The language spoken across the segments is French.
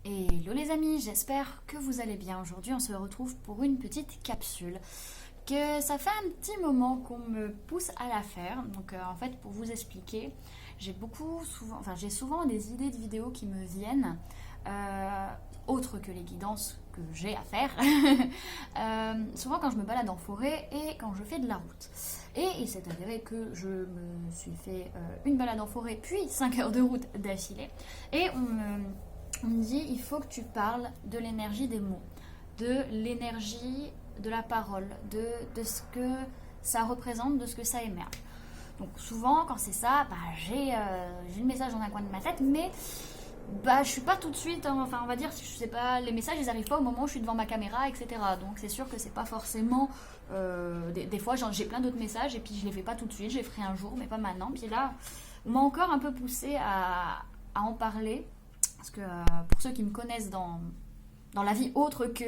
Hello les amis, j'espère que vous allez bien. Aujourd'hui, on se retrouve pour une petite capsule que ça fait un petit moment qu'on me pousse à la faire. Donc en fait, pour vous expliquer, j'ai souvent des idées de vidéos qui me viennent, euh, autres que les guidances que j'ai à faire. Souvent quand je me balade en forêt et quand je fais de la route. Et il s'est avéré que je me suis fait une balade en forêt, puis 5 heures de route d'affilée. Et on me dit, il faut que tu parles de l'énergie des mots, de l'énergie de la parole, de ce que ça représente, de ce que ça émerge. Donc souvent, quand c'est ça, j'ai le message dans un coin de ma tête, mais je suis pas tout de suite, hein, enfin on va dire, je sais pas, les messages ils arrivent pas au moment où je suis devant ma caméra, etc. Donc c'est sûr que c'est pas forcément, des fois j'ai plein d'autres messages et puis je les fais pas tout de suite, je les ferai un jour, mais pas maintenant. Puis là, on m'a encore un peu poussé à en parler. Parce que pour ceux qui me connaissent dans la vie autre que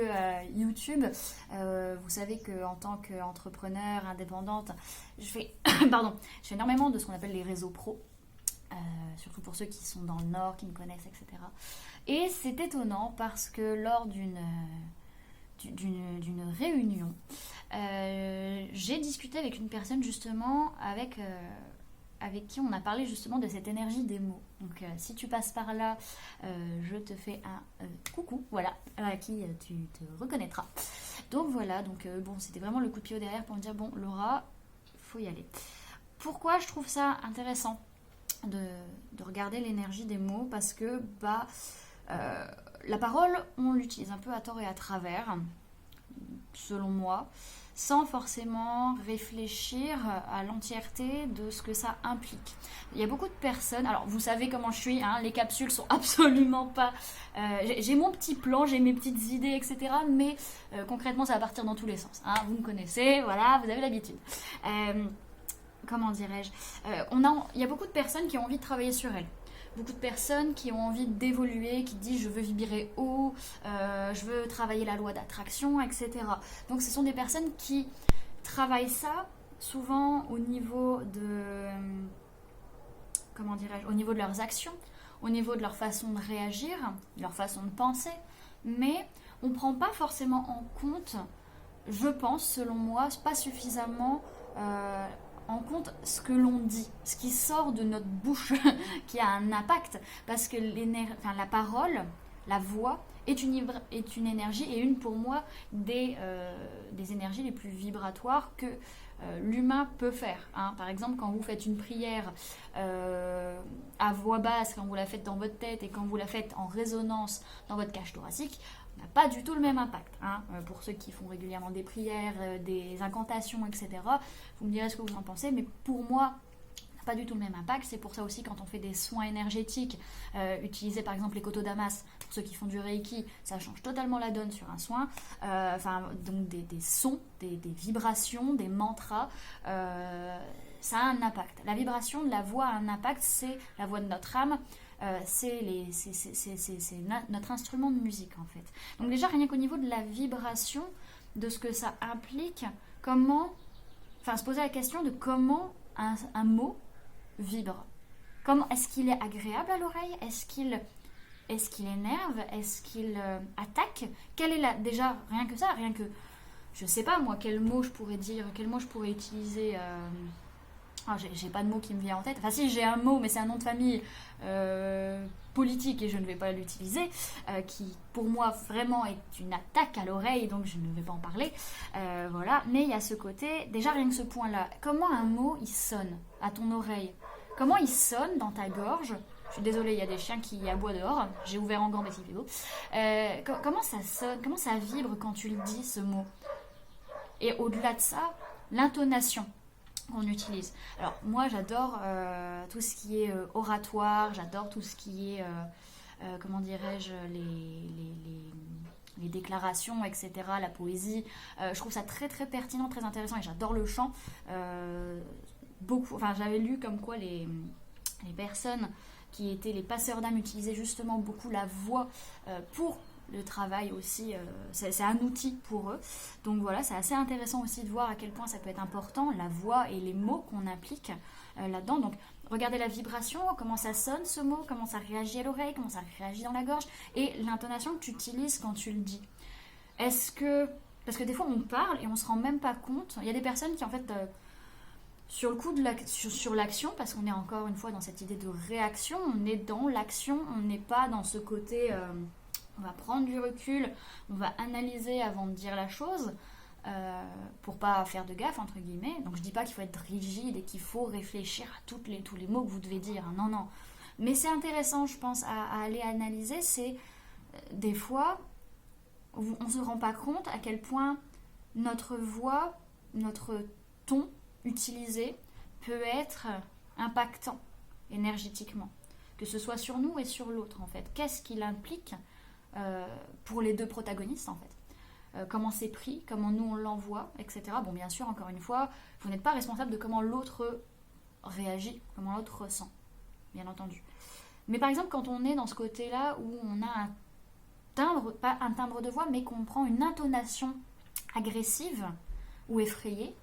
YouTube, vous savez qu'en tant qu'entrepreneur indépendante, je fais, pardon, je fais énormément de ce qu'on appelle les réseaux pro, surtout pour ceux qui sont dans le Nord, qui me connaissent, etc. Et c'est étonnant parce que lors d'une réunion, j'ai discuté avec une personne justement avec qui on a parlé justement de cette énergie des mots. Donc si tu passes par là, je te fais un coucou, voilà, à qui tu te reconnaîtras. Donc voilà, c'était vraiment le coup de pied au derrière pour me dire, bon Laura, faut y aller. Pourquoi je trouve ça intéressant de regarder l'énergie des mots? Parce que la parole, on l'utilise un peu à tort et à travers, selon moi, sans forcément réfléchir à l'entièreté de ce que ça implique. Il y a beaucoup de personnes, alors vous savez comment je suis, hein, les capsules sont absolument pas... j'ai mon petit plan, j'ai mes petites idées, etc. Mais concrètement, ça va partir dans tous les sens. Hein, vous me connaissez, voilà, vous avez l'habitude. Comment dirais-je, il y a beaucoup de personnes qui ont envie de travailler sur elles. Beaucoup de personnes qui ont envie d'évoluer, qui disent je veux vibrer haut, je veux travailler la loi d'attraction, etc. Donc ce sont des personnes qui travaillent ça souvent au niveau comment dirais-je, au niveau de leurs actions, au niveau de leur façon de réagir, de leur façon de penser, mais on ne prend pas forcément en compte, je pense, selon moi, pas suffisamment en compte ce que l'on dit, ce qui sort de notre bouche, qui a un impact, parce que la parole, la voix, est une énergie, et une pour moi des énergies les plus vibratoires que l'humain peut faire. Hein. Par exemple, quand vous faites une prière à voix basse, quand vous la faites dans votre tête et quand vous la faites en résonance dans votre cage thoracique, n'a pas du tout le même impact. Hein. Pour ceux qui font régulièrement des prières, des incantations, etc., vous me direz ce que vous en pensez, mais pour moi, n'a pas du tout le même impact. C'est pour ça aussi quand on fait des soins énergétiques, utiliser par exemple les kotodamas, pour ceux qui font du reiki, ça change totalement la donne sur un soin. Donc des sons, des vibrations, des mantras, ça a un impact. La vibration de la voix a un impact, c'est la voix de notre âme. C'est notre instrument de musique en fait. Donc déjà rien qu'au niveau de la vibration, de ce que ça implique, se poser la question de comment un mot vibre. Comment est-ce qu'il est agréable à l'oreille? Est-ce qu'il énerve? Est-ce qu'il attaque? Quelle est déjà rien que ça, rien que je sais pas moi quel mot je pourrais dire, quel mot je pourrais utiliser. J'ai pas de mot qui me vient en tête. Enfin si, j'ai un mot, mais c'est un nom de famille politique et je ne vais pas l'utiliser, qui pour moi vraiment est une attaque à l'oreille, donc je ne vais pas en parler. Voilà, mais il y a ce côté, déjà rien que ce point-là, comment un mot il sonne à ton oreille? Comment il sonne dans ta gorge? Je suis désolée, il y a des chiens qui aboient dehors, j'ai ouvert en grand mais il fait beau. Comment ça sonne, comment ça vibre quand tu le dis ce mot? Et au-delà de ça, l'intonation qu'on utilise. Alors moi j'adore tout ce qui est oratoire, j'adore tout ce qui est, comment dirais-je, les déclarations, etc., la poésie. Je trouve ça très très pertinent, très intéressant et j'adore le chant. J'avais lu comme quoi les personnes qui étaient les passeurs d'âme utilisaient justement beaucoup la voix pour le travail aussi, c'est un outil pour eux. Donc voilà, c'est assez intéressant aussi de voir à quel point ça peut être important, la voix et les mots qu'on applique là-dedans. Donc Regardez la vibration, comment ça sonne ce mot, comment ça réagit à l'oreille, comment ça réagit dans la gorge, et l'intonation que tu utilises quand tu le dis. Est-ce que... Parce que des fois on parle et on se rend même pas compte. Il y a des personnes qui en fait, sur le coup de sur l'action, parce qu'on est encore une fois dans cette idée de réaction, on est dans l'action, on n'est pas dans ce côté... on va prendre du recul, on va analyser avant de dire la chose. Pour pas faire de gaffe entre guillemets. Donc je dis pas qu'il faut être rigide et qu'il faut réfléchir à tous les mots que vous devez dire, hein. Non. Mais c'est intéressant, je pense, à aller analyser. C'est des fois, on se rend pas compte à quel point notre voix, notre ton utilisé peut être impactant énergétiquement. Que ce soit sur nous et sur l'autre en fait. Qu'est-ce qu'il implique pour les deux protagonistes en fait. Comment c'est pris, comment nous on l'envoie, etc. Bon, bien sûr, encore une fois, vous n'êtes pas responsable de comment l'autre réagit, comment l'autre ressent, bien entendu. Mais par exemple, quand on est dans ce côté-là où on a un timbre, pas un timbre de voix, mais qu'on prend une intonation agressive ou effrayée,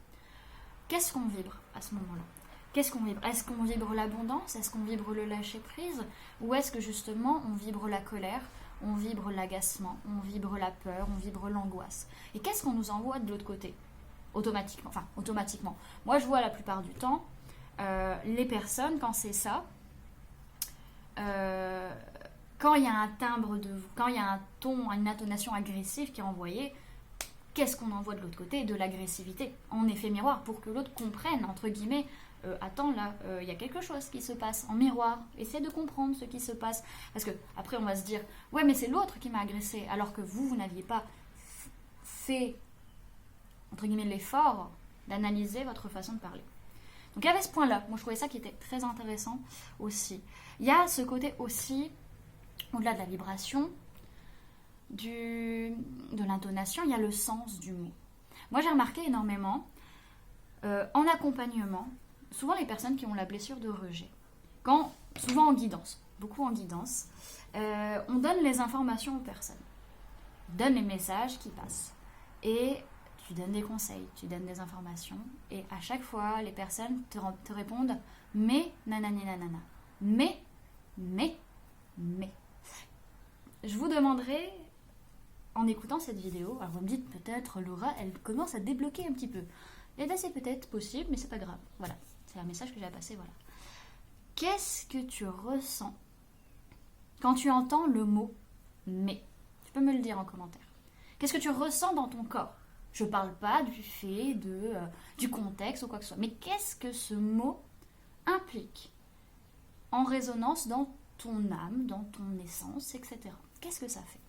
qu'est-ce qu'on vibre à ce moment-là ? Qu'est-ce qu'on vibre ? Est-ce qu'on vibre l'abondance ? Est-ce qu'on vibre le lâcher-prise ? Ou est-ce que justement on vibre la colère ? On vibre l'agacement, on vibre la peur, on vibre l'angoisse. Et qu'est-ce qu'on nous envoie de l'autre côté ? Automatiquement. Moi, je vois la plupart du temps, les personnes, quand c'est ça, quand il y a un timbre quand il y a un ton, une intonation agressive qui est envoyée, qu'est-ce qu'on envoie de l'autre côté ? De l'agressivité, en effet miroir, pour que l'autre comprenne, entre guillemets, attends là, il y a quelque chose qui se passe en miroir, essaie de comprendre ce qui se passe, parce que après on va se dire ouais mais c'est l'autre qui m'a agressé, alors que vous n'aviez pas fait entre guillemets l'effort d'analyser votre façon de parler. Donc il y avait ce point là, moi je trouvais ça qui était très intéressant aussi. Il y a ce côté aussi, au-delà de la vibration, de l'intonation, il y a le sens du mot. Moi j'ai remarqué énormément en accompagnement, souvent les personnes qui ont la blessure de rejet, souvent en guidance, beaucoup en guidance, on donne les informations aux personnes, on donne les messages qui passent, et tu donnes des conseils, tu donnes des informations, et à chaque fois les personnes te répondent mais nanani nanana, mais. Je vous demanderai, en écoutant cette vidéo, alors vous me dites peut-être Laura, elle commence à débloquer un petit peu. Et là c'est peut-être possible, mais c'est pas grave. Voilà, c'est un message que j'ai à passer, voilà. Qu'est-ce que tu ressens quand tu entends le mot « mais » ? Tu peux me le dire en commentaire. Qu'est-ce que tu ressens dans ton corps ? Je parle pas du fait, du contexte ou quoi que ce soit, mais qu'est-ce que ce mot implique en résonance dans ton âme, dans ton essence, etc. Qu'est-ce que ça fait ?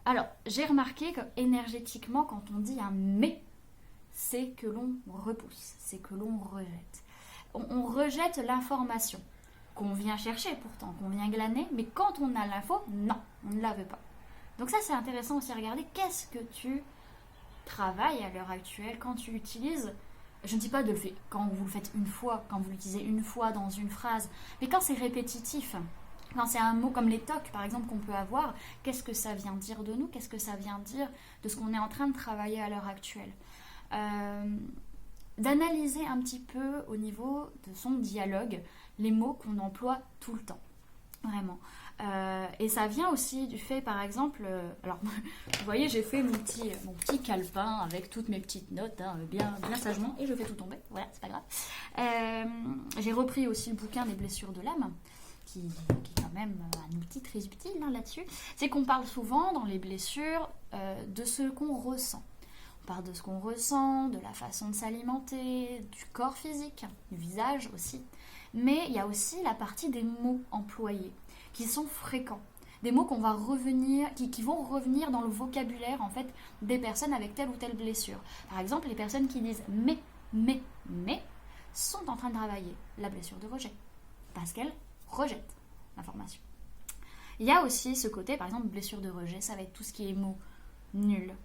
Alors, j'ai remarqué que énergétiquement, quand on dit un « mais », c'est que l'on repousse, c'est que l'on rejette. On rejette l'information qu'on vient chercher pourtant, qu'on vient glaner, mais quand on a l'info, non, on ne la veut pas. Donc ça, c'est intéressant aussi à regarder. Qu'est-ce que tu travailles à l'heure actuelle quand tu utilises, je ne dis pas de le faire quand vous le faites une fois, quand vous l'utilisez une fois dans une phrase, mais quand c'est répétitif, quand c'est un mot comme les tocs par exemple qu'on peut avoir, qu'est-ce que ça vient dire de nous, qu'est-ce que ça vient dire de ce qu'on est en train de travailler à l'heure actuelle, d'analyser un petit peu au niveau de son dialogue les mots qu'on emploie tout le temps, vraiment. Et ça vient aussi du fait, par exemple, alors vous voyez, j'ai fait mon petit calepin avec toutes mes petites notes, hein, bien sagement, et je fais tout tomber, voilà, c'est pas grave. J'ai repris aussi le bouquin des blessures de l'âme, qui est quand même un outil très utile hein, là-dessus. C'est qu'on parle souvent dans les blessures de ce qu'on ressent. On parle de ce qu'on ressent, de la façon de s'alimenter, du corps physique, du visage aussi. Mais il y a aussi la partie des mots employés, qui sont fréquents. Des mots qu'on va revenir, qui vont revenir dans le vocabulaire en fait des personnes avec telle ou telle blessure. Par exemple, les personnes qui disent mais sont en train de travailler la blessure de rejet. Parce qu'elles rejettent l'information. Il y a aussi ce côté, par exemple, blessure de rejet, ça va être tout ce qui est mots nul,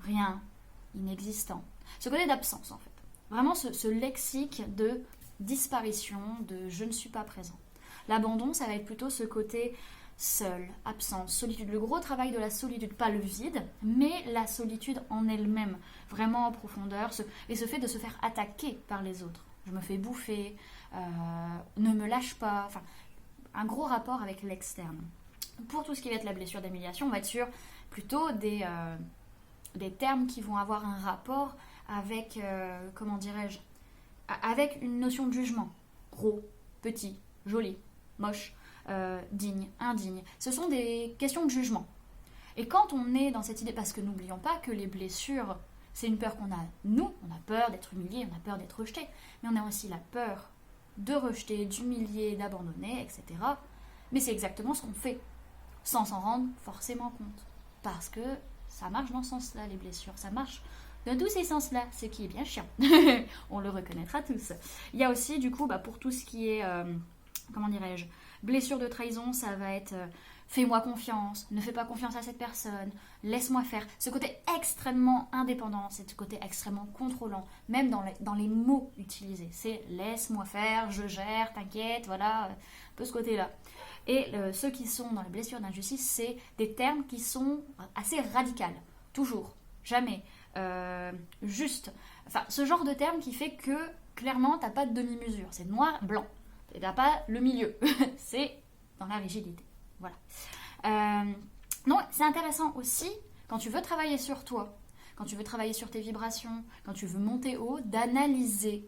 rien, inexistant. Ce côté d'absence en fait. Vraiment ce lexique de disparition, de je ne suis pas présent. L'abandon, ça va être plutôt ce côté seul, absence, solitude. Le gros travail de la solitude, pas le vide, mais la solitude en elle-même, vraiment en profondeur, et ce fait de se faire attaquer par les autres. je me fais bouffer, ne me lâche pas, enfin, un gros rapport avec l'externe. Pour tout ce qui va être la blessure d'humiliation, on va être sur plutôt des termes qui vont avoir un rapport avec, comment dirais-je, avec une notion de jugement. Gros, petit, joli, moche, digne, indigne. Ce sont des questions de jugement. Et quand on est dans cette idée, parce que n'oublions pas que les blessures, c'est une peur qu'on a. Nous, on a peur d'être humilié, on a peur d'être rejeté, mais on a aussi la peur de rejeter, d'humilier, d'abandonner, etc. Mais c'est exactement ce qu'on fait, sans s'en rendre forcément compte. Parce que ça marche dans ce sens-là, les blessures. Ça marche dans tous ces sens-là, ce qui est bien chiant. On le reconnaîtra tous. Il y a aussi, du coup, pour tout ce qui est, comment dirais-je, blessure de trahison, ça va être fais-moi confiance, ne fais pas confiance à cette personne, laisse-moi faire. Ce côté extrêmement indépendant, ce côté extrêmement contrôlant, même dans les mots utilisés. C'est laisse-moi faire, je gère, t'inquiète, voilà, un peu ce côté-là. Et ceux qui sont dans les blessures d'injustice, c'est des termes qui sont assez radicales. Toujours, jamais, juste. Enfin, ce genre de terme qui fait que, clairement, t'as pas de demi-mesure. C'est noir, blanc. Et t'as pas le milieu. C'est dans la rigidité. Voilà. Donc, c'est intéressant aussi, quand tu veux travailler sur toi, quand tu veux travailler sur tes vibrations, quand tu veux monter haut, d'analyser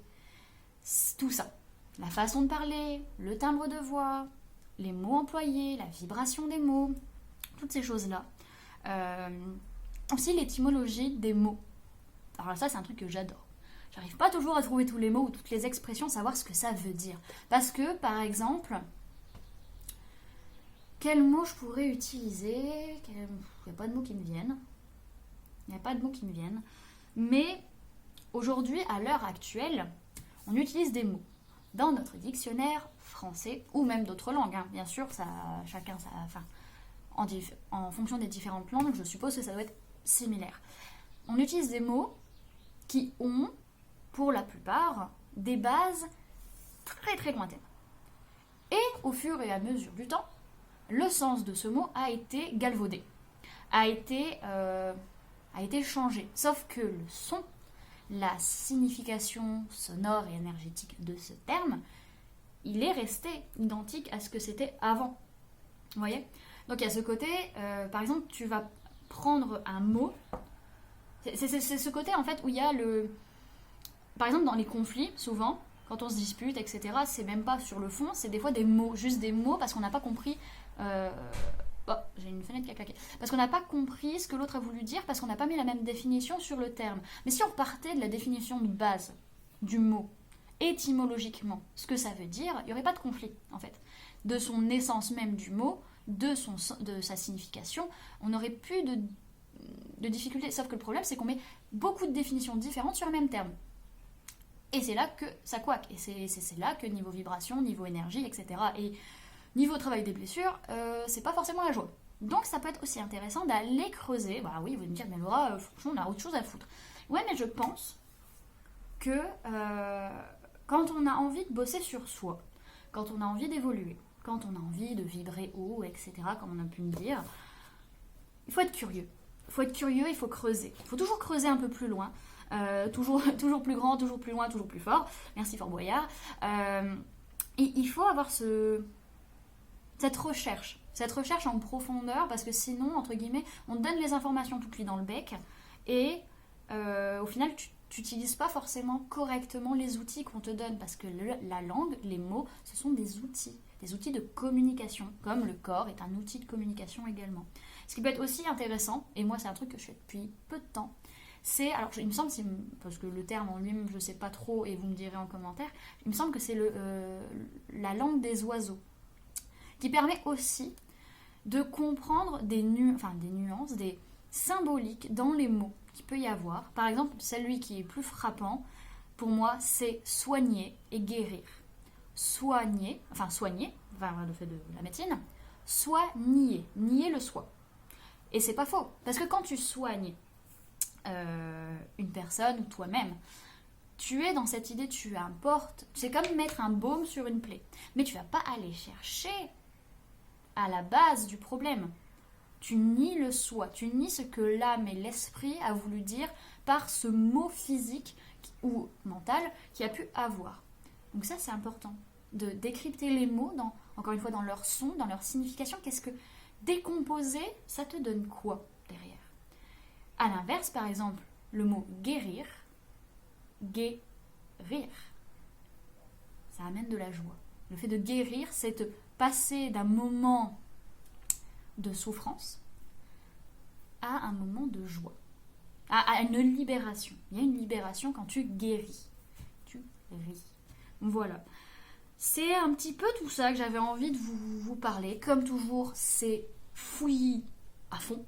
tout ça. La façon de parler, le timbre de voix, les mots employés, la vibration des mots, toutes ces choses-là. Aussi l'étymologie des mots. Alors ça, c'est un truc que j'adore. J'arrive pas toujours à trouver tous les mots ou toutes les expressions, savoir ce que ça veut dire. Parce que, par exemple, quel mot je pourrais utiliser? Il n'y a pas de mots qui me viennent. Il n'y a pas de mots qui me viennent. Mais aujourd'hui, à l'heure actuelle, on utilise des mots dans notre dictionnaire français ou même d'autres langues. Hein. Bien sûr, chacun, en fonction des différentes langues, je suppose que ça doit être similaire. On utilise des mots qui ont, pour la plupart, des bases très très lointaines. Et au fur et à mesure du temps, le sens de ce mot a été galvaudé, a été changé. Sauf que le son, la signification sonore et énergétique de ce terme, il est resté identique à ce que c'était avant. Vous voyez? Donc il y a ce côté, par exemple, tu vas prendre un mot, c'est ce côté en fait où il y a par exemple dans les conflits, souvent, quand on se dispute, etc., c'est même pas sur le fond, c'est des fois des mots, juste des mots parce qu'on n'a pas compris... j'ai une fenêtre qui a claqué. Parce qu'on n'a pas compris ce que l'autre a voulu dire, parce qu'on n'a pas mis la même définition sur le terme. Mais si on partait de la définition de base du mot, étymologiquement, ce que ça veut dire, il n'y aurait pas de conflit, en fait. De son essence même du mot, de sa signification, on n'aurait plus de difficultés. Sauf que le problème, c'est qu'on met beaucoup de définitions différentes sur le même terme. Et c'est là que ça couac. Et c'est là que niveau vibration, niveau énergie, etc. Et niveau travail des blessures, c'est pas forcément la joie. Donc ça peut être aussi intéressant d'aller creuser. Bah oui, vous allez me dire, mais Laura, franchement, on a autre chose à foutre. Ouais, mais je pense que quand on a envie de bosser sur soi, quand on a envie d'évoluer, quand on a envie de vibrer haut, etc., comme on a pu me dire, il faut être curieux. Il faut être curieux, il faut creuser. Il faut toujours creuser un peu plus loin. Toujours plus grand, toujours plus loin, toujours plus fort. Merci Fort Boyard. Il faut avoir cette recherche en profondeur, parce que sinon, entre guillemets, on te donne les informations tout cuit dans le bec, et au final, tu n'utilises pas forcément correctement les outils qu'on te donne, parce que la langue, les mots, ce sont des outils de communication, comme le corps est un outil de communication également. Ce qui peut être aussi intéressant, et moi c'est un truc que je fais depuis peu de temps, alors il me semble, parce que le terme en lui-même je ne sais pas trop, et vous me direz en commentaire, il me semble que c'est la langue des oiseaux, qui permet aussi de comprendre des nuances, des symboliques dans les mots qu'il peut y avoir. Par exemple, celui qui est plus frappant, pour moi, c'est soigner et guérir. Soigner, le fait de la médecine, nier le soi. Et c'est pas faux, parce que quand tu soignes une personne ou toi-même, tu es dans cette idée, c'est comme mettre un baume sur une plaie, mais tu vas pas aller chercher à la base du problème. Tu nies le soi, tu nies ce que l'âme et l'esprit a voulu dire par ce mot physique ou mental qui a pu avoir. Donc ça, c'est important de décrypter les mots, encore une fois, dans leur son, dans leur signification. Qu'est-ce que décomposer, ça te donne quoi derrière? À l'inverse, par exemple, le mot guérir, guérir, ça amène de la joie. Le fait de guérir, c'est de passer d'un moment de souffrance à un moment de joie, à une libération. Il y a une libération quand tu guéris. Tu ris. Voilà. C'est un petit peu tout ça que j'avais envie de vous parler. Comme toujours, c'est fouillis à fond.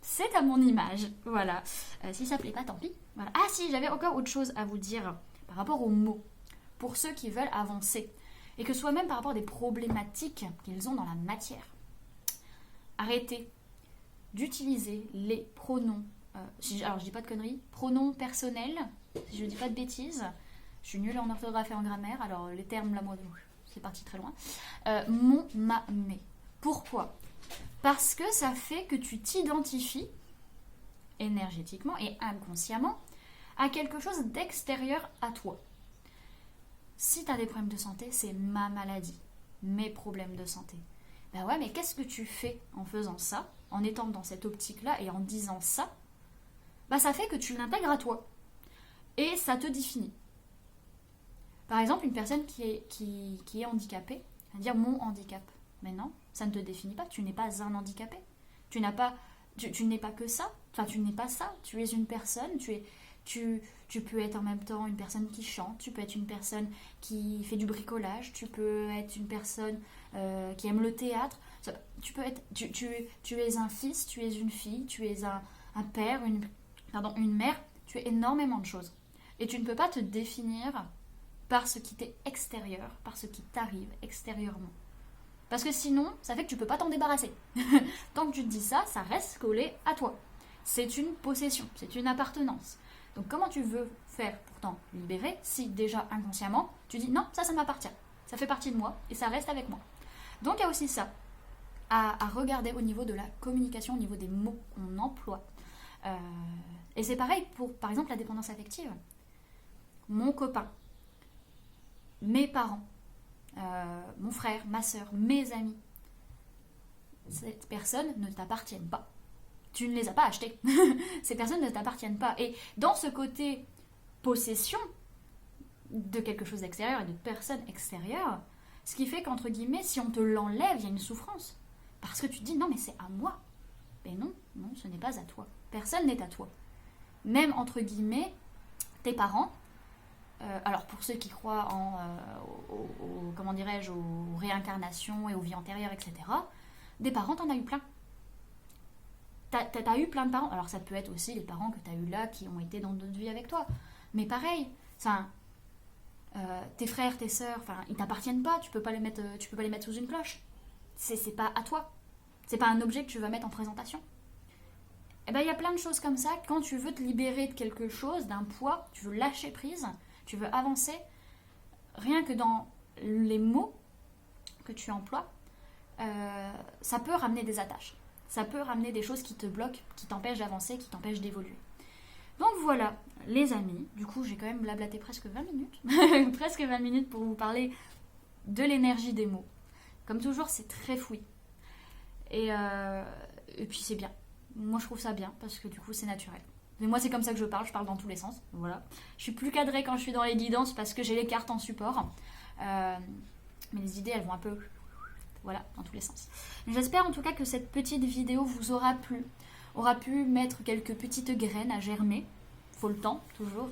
C'est à mon image. Voilà. Si ça plaît pas, tant pis. Voilà. Ah si, j'avais encore autre chose à vous dire par rapport aux mots. Pour ceux qui veulent avancer. Et que ce soit même par rapport à des problématiques qu'ils ont dans la matière. Arrêtez d'utiliser les pronoms. Alors je dis pas de conneries. Pronoms personnels. Si je dis pas de bêtises. Je suis nulle en orthographe et en grammaire, alors les termes, là, moi, c'est parti très loin. Mon, ma, mes. Pourquoi? Parce que ça fait que tu t'identifies énergétiquement et inconsciemment à quelque chose d'extérieur à toi. Si tu as des problèmes de santé, c'est ma maladie, mes problèmes de santé. Ben ouais, mais qu'est-ce que tu fais en faisant ça, en étant dans cette optique-là et en disant ça? Ben ça fait que tu l'intègres à toi. Et ça te définit. Par exemple, une personne qui est handicapée, va dire mon handicap. Mais non, ça ne te définit pas, tu n'es pas un handicapé. Tu n'es pas que ça, enfin tu n'es pas ça, tu es une personne, tu peux être en même temps une personne qui chante, tu peux être une personne qui fait du bricolage, tu peux être une personne qui aime le théâtre, tu es un fils, tu es une fille, tu es un père, une mère, tu es énormément de choses. Et tu ne peux pas te définir par ce qui t'est extérieur, par ce qui t'arrive extérieurement. Parce que sinon, ça fait que tu peux pas t'en débarrasser. Tant que tu te dis ça, ça reste collé à toi. C'est une possession, c'est une appartenance. Donc comment tu veux faire pour t'en libérer si déjà inconsciemment, tu dis non, ça m'appartient. Ça fait partie de moi et ça reste avec moi. Donc il y a aussi ça à regarder au niveau de la communication, au niveau des mots qu'on emploie. Et c'est pareil pour, par exemple, la dépendance affective. Mon copain, mes parents, mon frère, ma soeur, mes amis, ces personnes ne t'appartiennent pas. Tu ne les as pas achetées. Ces personnes ne t'appartiennent pas. Et dans ce côté possession de quelque chose d'extérieur et de personnes extérieures, ce qui fait qu'entre guillemets, si on te l'enlève, il y a une souffrance. Parce que tu te dis, non mais c'est à moi. Mais non, ce n'est pas à toi. Personne n'est à toi. Même entre guillemets, tes parents, alors pour ceux qui croient comment dirais-je, aux réincarnations et aux vies antérieures, etc., des parents, t'en as eu plein. T'as eu plein de parents. Alors ça peut être aussi les parents que t'as eu là qui ont été dans d'autres vies avec toi. Mais pareil, tes frères, tes sœurs, ils t'appartiennent pas. Tu peux pas les mettre sous une cloche. C'est pas à toi. C'est pas un objet que tu vas mettre en présentation. Et ben il y a plein de choses comme ça. Quand tu veux te libérer de quelque chose, d'un poids, tu veux lâcher prise, tu veux avancer, rien que dans les mots que tu emploies, ça peut ramener des attaches. Ça peut ramener des choses qui te bloquent, qui t'empêchent d'avancer, qui t'empêchent d'évoluer. Donc voilà, les amis. Du coup, j'ai quand même blablaté presque 20 minutes. Presque 20 minutes pour vous parler de l'énergie des mots. Comme toujours, c'est très fouillis. Et puis c'est bien. Moi, je trouve ça bien parce que du coup, c'est naturel. Mais moi, c'est comme ça que je parle dans tous les sens. Voilà. Je suis plus cadrée quand je suis dans les guidances parce que j'ai les cartes en support. Mais les idées, elles vont un peu... Voilà, dans tous les sens. J'espère en tout cas que cette petite vidéo vous aura plu. Aura pu mettre quelques petites graines à germer. Faut le temps, toujours.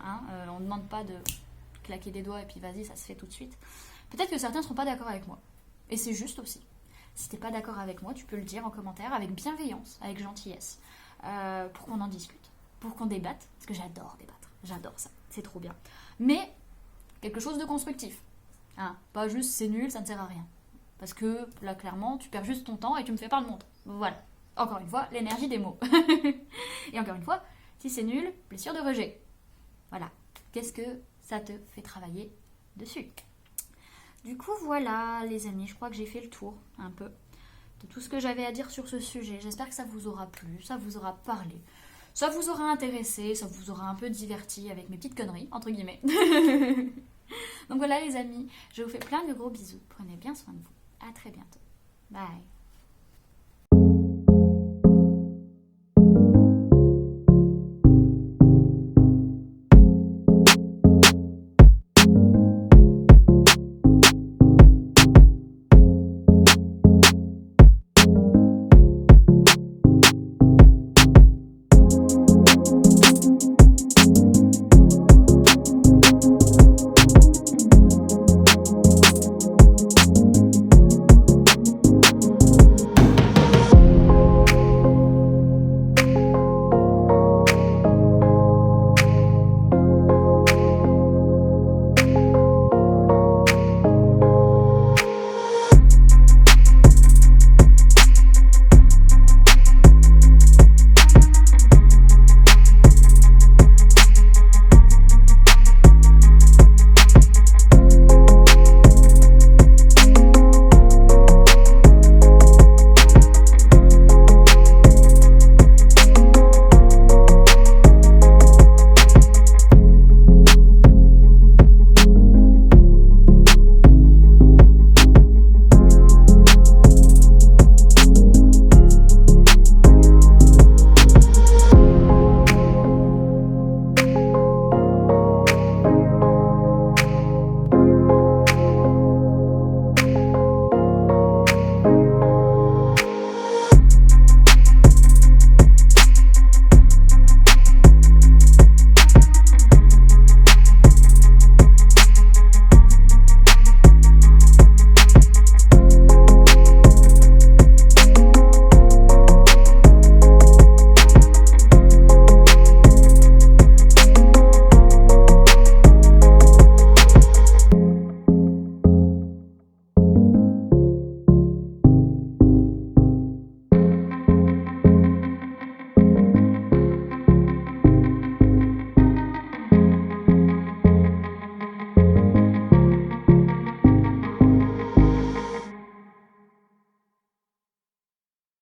On ne demande pas de claquer des doigts et puis vas-y, ça se fait tout de suite. Peut-être que certains ne seront pas d'accord avec moi. Et c'est juste aussi. Si t'es pas d'accord avec moi, tu peux le dire en commentaire avec bienveillance, avec gentillesse. Pour qu'on en discute. Pour qu'on débatte. Parce que j'adore débattre. J'adore ça. C'est trop bien. Mais quelque chose de constructif. Pas juste c'est nul, ça ne sert à rien. Parce que là, clairement, tu perds juste ton temps et tu me fais pas le monde. Voilà. Encore une fois, l'énergie des mots. Et encore une fois, si c'est nul, blessure de rejet. Voilà. Qu'est-ce que ça te fait travailler dessus? Du coup, voilà, les amis, je crois que j'ai fait le tour, un peu, de tout ce que j'avais à dire sur ce sujet. J'espère que ça vous aura plu, ça vous aura parlé, ça vous aura intéressé, ça vous aura un peu diverti avec mes petites conneries, entre guillemets. Donc voilà les amis, je vous fais plein de gros bisous. Prenez bien soin de vous. À très bientôt. Bye.